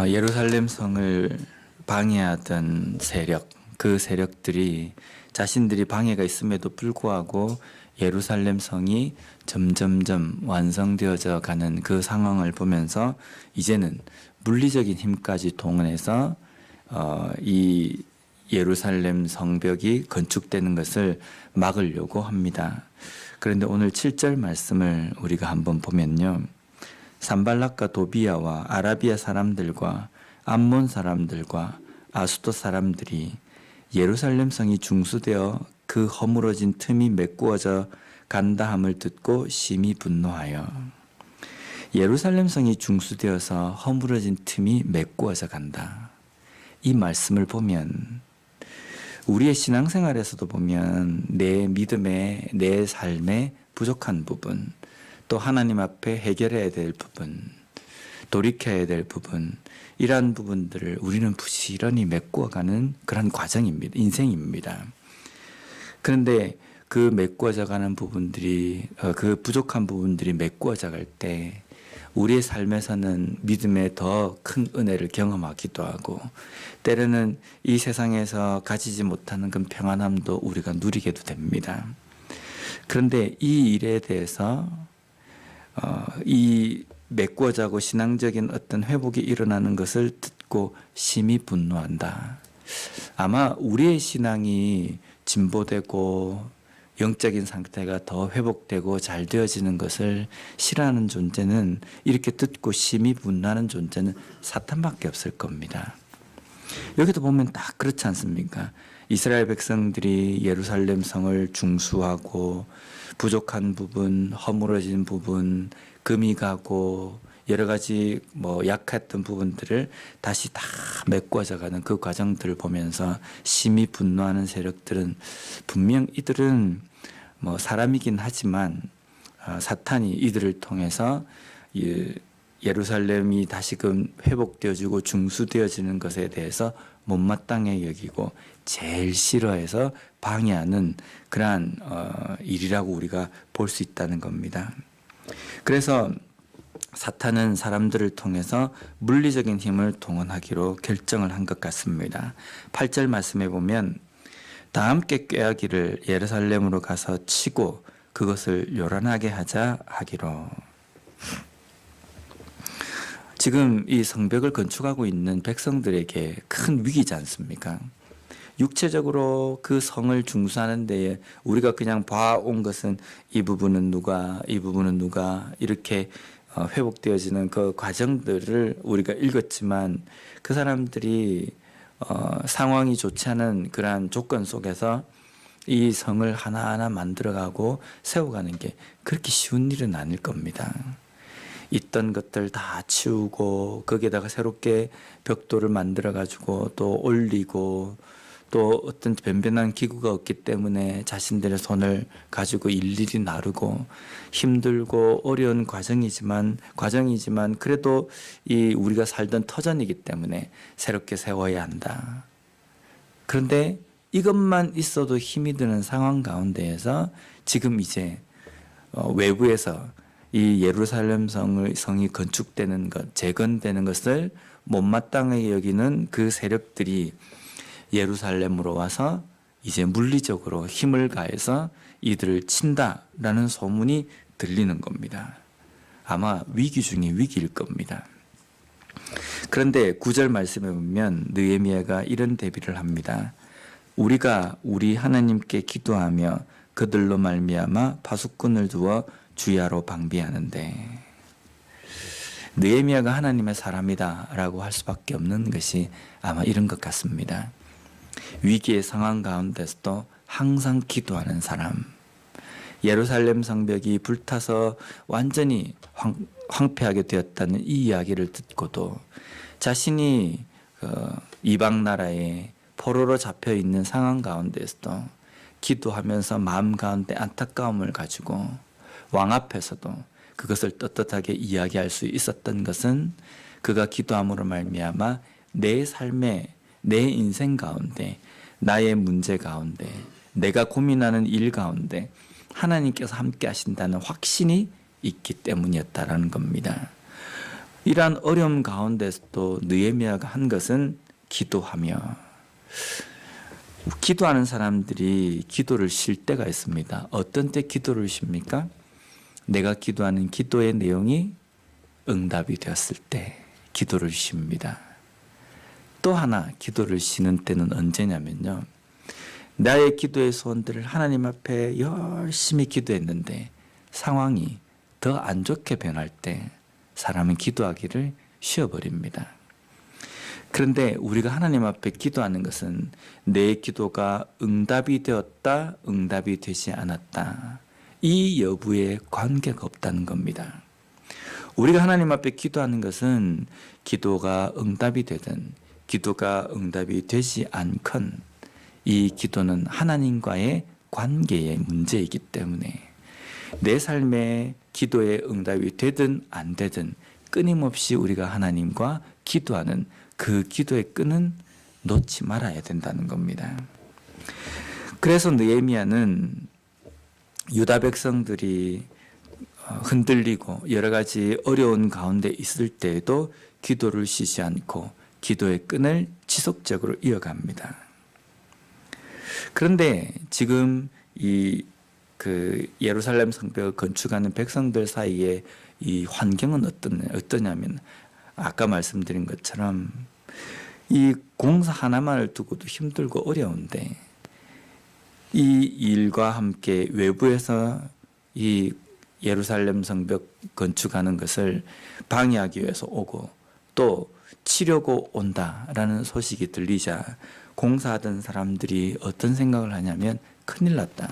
예루살렘 성을 방해하던 세력, 그 세력들이 자신들이 방해가 있음에도 불구하고 예루살렘 성이 점점점 완성되어져 가는 그 상황을 보면서 이제는 물리적인 힘까지 동원해서 이 예루살렘 성벽이 건축되는 것을 막으려고 합니다. 그런데 오늘 7절 말씀을 우리가 한번 보면요. 산발락과 도비아와 아라비아 사람들과 암몬 사람들과 아수도 사람들이 예루살렘 성이 중수되어 그 허물어진 틈이 메꾸어져 간다함을 듣고 심히 분노하여. 예루살렘 성이 중수되어서 허물어진 틈이 메꾸어져 간다. 이 말씀을 보면 우리의 신앙생활에서도 보면 내 믿음의, 내 삶의 부족한 부분, 또 하나님 앞에 해결해야 될 부분, 돌이켜야 될 부분, 이러한 부분들을 우리는 부지런히 메꾸어가는 그런 과정입니다. 인생입니다. 그런데 그 메꾸어져 가는 부분들이, 그 부족한 부분들이 메꾸어져 갈 때 우리의 삶에서는 믿음의 더 큰 은혜를 경험하기도 하고, 때로는 이 세상에서 가지지 못하는 그 평안함도 우리가 누리게도 됩니다. 그런데 이 일에 대해서 이 메꾸어자고 신앙적인 어떤 회복이 일어나는 것을 듣고 심히 분노한다. 아마 우리의 신앙이 진보되고 영적인 상태가 더 회복되고 잘 되어지는 것을 싫어하는 존재는, 이렇게 듣고 심히 분노하는 존재는 사탄밖에 없을 겁니다. 여기도 보면 딱 그렇지 않습니까? 이스라엘 백성들이 예루살렘 성을 중수하고 부족한 부분, 허물어진 부분, 금이 가고 여러 가지 약했던 부분들을 다시 다 메꿔져 가는 그 과정들을 보면서 심히 분노하는 세력들은, 분명 이들은 사람이긴 하지만 사탄이 이들을 통해서 예루살렘이 다시금 회복되어지고 중수되어지는 것에 대해서 못마땅해 여기고 제일 싫어해서 방해하는 그러한 일이라고 우리가 볼 수 있다는 겁니다. 그래서 사탄은 사람들을 통해서 물리적인 힘을 동원하기로 결정을 한 것 같습니다. 8절 말씀에 보면 다 함께 꾀하기를 예루살렘으로 가서 치고 그것을 요란하게 하자 하기로. 지금 이 성벽을 건축하고 있는 백성들에게 큰 위기지 않습니까? 육체적으로 그 성을 중수하는 데에 우리가 그냥 봐온 것은 이 부분은 누가, 이 부분은 누가, 이렇게 회복되어지는 그 과정들을 우리가 읽었지만, 그 사람들이 상황이 좋지 않은 그러한 조건 속에서 이 성을 하나하나 만들어가고 세워가는 게 그렇게 쉬운 일은 아닐 겁니다. 있던 것들 다 치우고 거기에다가 새롭게 벽돌을 만들어 가지고 또 올리고, 또 어떤 변변한 기구가 없기 때문에 자신들의 손을 가지고 일일이 나르고 힘들고 어려운 과정이지만 그래도 이 우리가 살던 터전이기 때문에 새롭게 세워야 한다. 그런데 이것만 있어도 힘이 드는 상황 가운데에서 지금 이제 외부에서 이 예루살렘 성이 건축되는 것, 재건되는 것을 못마땅하게 여기는 그 세력들이 예루살렘으로 와서 이제 물리적으로 힘을 가해서 이들을 친다라는 소문이 들리는 겁니다. 아마 위기 중에 위기일 겁니다. 그런데 9절 말씀에 보면 느헤미야가 이런 대비를 합니다. 우리가 우리 하나님께 기도하며 그들로 말미암아 파수꾼을 두어 주야로 방비하는데, 느헤미야가 하나님의 사람이다라고 할 수밖에 없는 것이 아마 이런 것 같습니다. 위기의 상황 가운데서도 항상 기도하는 사람, 예루살렘 성벽이 불타서 완전히 황폐하게 되었다는 이 이야기를 듣고도 자신이 이방 나라에 포로로 잡혀 있는 상황 가운데서도 기도하면서 마음 가운데 안타까움을 가지고 왕 앞에서도 그것을 떳떳하게 이야기할 수 있었던 것은, 그가 기도함으로 말미암아 내 삶에, 내 인생 가운데, 나의 문제 가운데, 내가 고민하는 일 가운데 하나님께서 함께 하신다는 확신이 있기 때문이었다라는 겁니다. 이러한 어려움 가운데서도 느헤미야가 한 것은 기도하며, 기도하는 사람들이 기도를 쉴 때가 있습니다. 어떤 때 기도를 쉽니까? 내가 기도하는 기도의 내용이 응답이 되었을 때 기도를 쉽니다. 또 하나 기도를 쉬는 때는 언제냐면요, 나의 기도의 소원들을 하나님 앞에 열심히 기도했는데 상황이 더 안 좋게 변할 때 사람은 기도하기를 쉬어버립니다. 그런데 우리가 하나님 앞에 기도하는 것은 내 기도가 응답이 되었다, 응답이 되지 않았다, 이 여부에 관계가 없다는 겁니다. 우리가 하나님 앞에 기도하는 것은 기도가 응답이 되든 기도가 응답이 되지 않건 이 기도는 하나님과의 관계의 문제이기 때문에 내 삶의 기도의 응답이 되든 안 되든 끊임없이 우리가 하나님과 기도하는 그 기도의 끈은 놓지 말아야 된다는 겁니다. 그래서 느헤미야는 유다 백성들이 흔들리고 여러 가지 어려운 가운데 있을 때에도 기도를 쉬지 않고 기도의 끈을 지속적으로 이어갑니다. 그런데 지금 예루살렘 성벽을 건축하는 백성들 사이에 이 환경은 어떠냐면, 아까 말씀드린 것처럼 이 공사 하나만을 두고도 힘들고 어려운데 이 일과 함께 외부에서 이 예루살렘 성벽 건축하는 것을 방해하기 위해서 오고 또 치려고 온다라는 소식이 들리자 공사하던 사람들이 어떤 생각을 하냐면, 큰일 났다,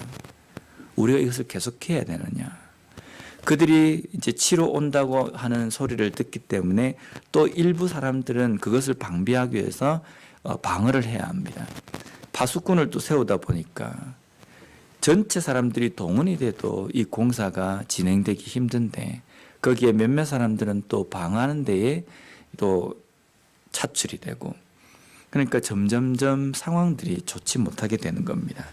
우리가 이것을 계속해야 되느냐. 그들이 이제 치러 온다고 하는 소리를 듣기 때문에 또 일부 사람들은 그것을 방비하기 위해서 방어를 해야 합니다. 파수꾼을 또 세우다 보니까 전체 사람들이 동원이 돼도 이 공사가 진행되기 힘든데 거기에 몇몇 사람들은 또 방어하는 데에 또 차출이 되고, 그러니까 점점점 상황들이 좋지 못하게 되는 겁니다.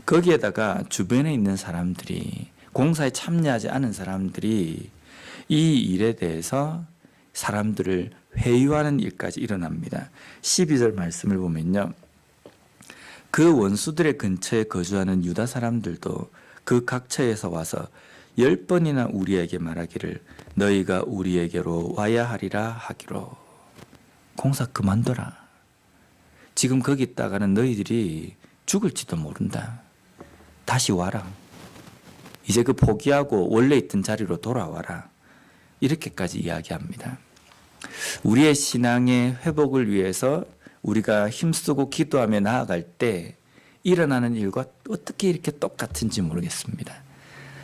거기에다가 주변에 있는 사람들이, 공사에 참여하지 않은 사람들이 이 일에 대해서 사람들을 회유하는 일까지 일어납니다. 12절 말씀을 보면요, 그 원수들의 근처에 거주하는 유다 사람들도 그 각처에서 와서 10번이나 우리에게 말하기를 너희가 우리에게로 와야 하리라 하기로. 공사 그만둬라, 지금 거기 있다가는 너희들이 죽을지도 모른다, 다시 와라, 이제 그 포기하고 원래 있던 자리로 돌아와라, 이렇게까지 이야기합니다. 우리의 신앙의 회복을 위해서 우리가 힘쓰고 기도하며 나아갈 때 일어나는 일과 어떻게 이렇게 똑같은지 모르겠습니다.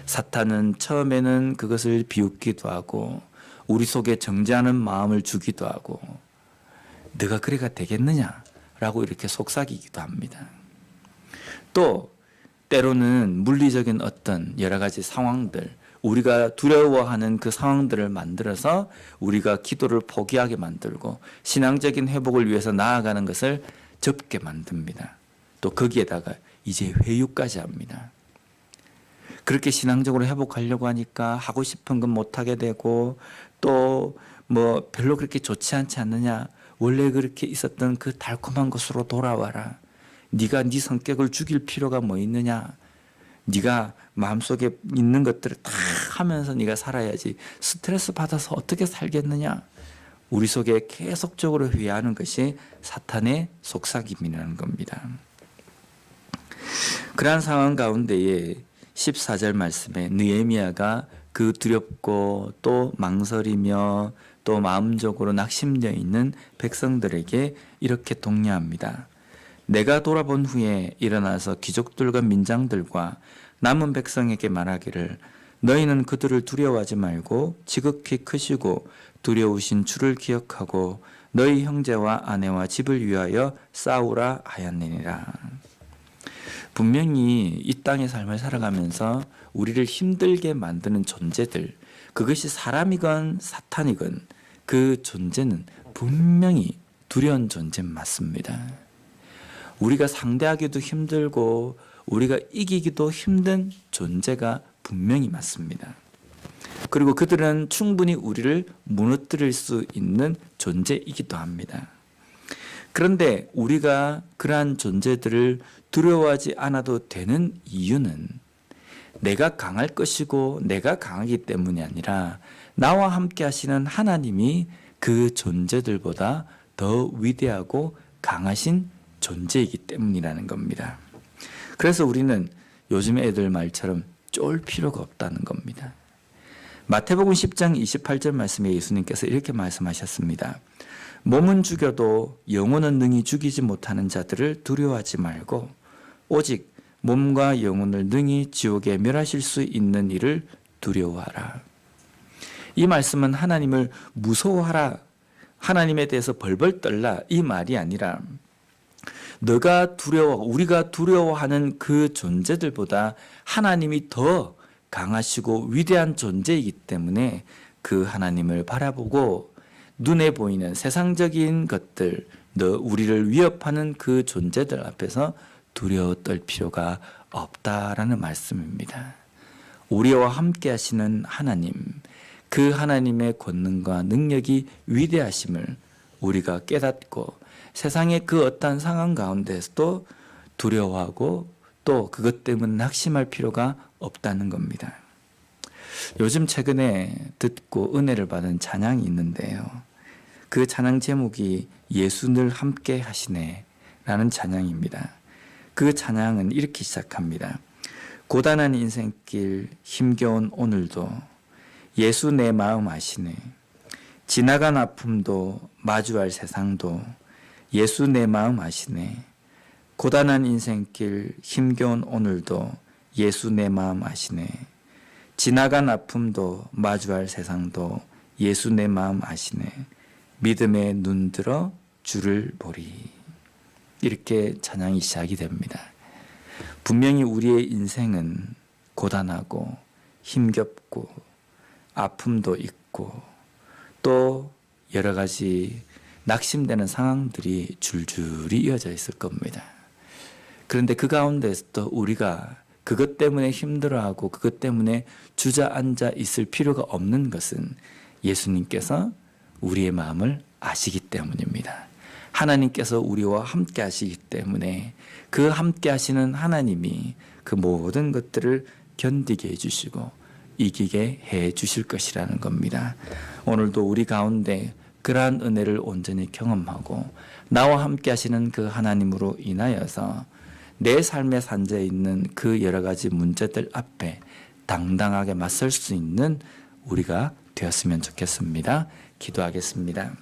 사탄은 처음에는 그것을 비웃기도 하고 우리 속에 정죄하는 마음을 주기도 하고 네가 그래가 되겠느냐라고 이렇게 속삭이기도 합니다. 또 때로는 물리적인 어떤 여러 가지 상황들, 우리가 두려워하는 그 상황들을 만들어서 우리가 기도를 포기하게 만들고 신앙적인 회복을 위해서 나아가는 것을 접게 만듭니다. 또 거기에다가 이제 회유까지 합니다. 그렇게 신앙적으로 회복하려고 하니까 하고 싶은 건 못하게 되고 또 뭐 별로 그렇게 좋지 않지 않느냐, 원래 그렇게 있었던 그 달콤한 것으로 돌아와라, 네가 네 성격을 죽일 필요가 뭐 있느냐, 네가 마음속에 있는 것들을 다 하면서 네가 살아야지 스트레스 받아서 어떻게 살겠느냐, 우리 속에 계속적으로 회유하는 것이 사탄의 속삭임이라는 겁니다. 그러한 상황 가운데에 14절 말씀에 느헤미야가 그 두렵고 또 망설이며 또 마음적으로 낙심되어 있는 백성들에게 이렇게 독려합니다. 내가 돌아본 후에 일어나서 귀족들과 민장들과 남은 백성에게 말하기를 너희는 그들을 두려워하지 말고 지극히 크시고 두려우신 주를 기억하고 너희 형제와 아내와 집을 위하여 싸우라 하였느니라. 분명히 이 땅의 삶을 살아가면서 우리를 힘들게 만드는 존재들, 그것이 사람이건 사탄이건 그 존재는 분명히 두려운 존재 맞습니다. 우리가 상대하기도 힘들고 우리가 이기기도 힘든 존재가 분명히 맞습니다. 그리고 그들은 충분히 우리를 무너뜨릴 수 있는 존재이기도 합니다. 그런데 우리가 그러한 존재들을 두려워하지 않아도 되는 이유는 내가 강할 것이고 내가 강하기 때문이 아니라 나와 함께 하시는 하나님이 그 존재들보다 더 위대하고 강하신 존재이기 때문이라는 겁니다. 그래서 우리는 요즘 애들 말처럼 쫄 필요가 없다는 겁니다. 마태복음 10장 28절 말씀에 예수님께서 이렇게 말씀하셨습니다. 몸은 죽여도 영혼은 능히 죽이지 못하는 자들을 두려워하지 말고 오직 몸과 영혼을 능히 지옥에 멸하실 수 있는 이를 두려워하라. 이 말씀은 하나님을 무서워하라, 하나님에 대해서 벌벌 떨라 이 말이 아니라 우리가 두려워하는 그 존재들보다 하나님이 더 강하시고 위대한 존재이기 때문에 그 하나님을 바라보고 눈에 보이는 세상적인 것들, 우리를 위협하는 그 존재들 앞에서 두려워 떨 필요가 없다라는 말씀입니다. 우리와 함께 하시는 하나님, 그 하나님의 권능과 능력이 위대하심을 우리가 깨닫고 세상의 그 어떠한 상황 가운데서도 두려워하고 또 그것 때문에 낙심할 필요가 없다는 겁니다. 요즘 최근에 듣고 은혜를 받은 찬양이 있는데요. 그 찬양 제목이 예수 늘 함께 하시네 라는 찬양입니다. 그 찬양은 이렇게 시작합니다. 고단한 인생길 힘겨운 오늘도 예수 내 마음 아시네. 지나간 아픔도 마주할 세상도 예수 내 마음 아시네. 고단한 인생길 힘겨운 오늘도 예수 내 마음 아시네. 지나간 아픔도 마주할 세상도 예수 내 마음 아시네. 믿음에 눈 들어 주를 보리. 이렇게 찬양이 시작이 됩니다. 분명히 우리의 인생은 고단하고 힘겹고 아픔도 있고 또 여러 가지 낙심되는 상황들이 줄줄이 이어져 있을 겁니다. 그런데 그 가운데서도 우리가 그것 때문에 힘들어하고 그것 때문에 주저앉아 있을 필요가 없는 것은 예수님께서 우리의 마음을 아시기 때문입니다. 하나님께서 우리와 함께 하시기 때문에 그 함께 하시는 하나님이 그 모든 것들을 견디게 해주시고 이기게 해 주실 것이라는 겁니다. 오늘도 우리 가운데 그러한 은혜를 온전히 경험하고 나와 함께 하시는 그 하나님으로 인하여서 내 삶의 산재에 있는 그 여러 가지 문제들 앞에 당당하게 맞설 수 있는 우리가 되었으면 좋겠습니다. 기도하겠습니다.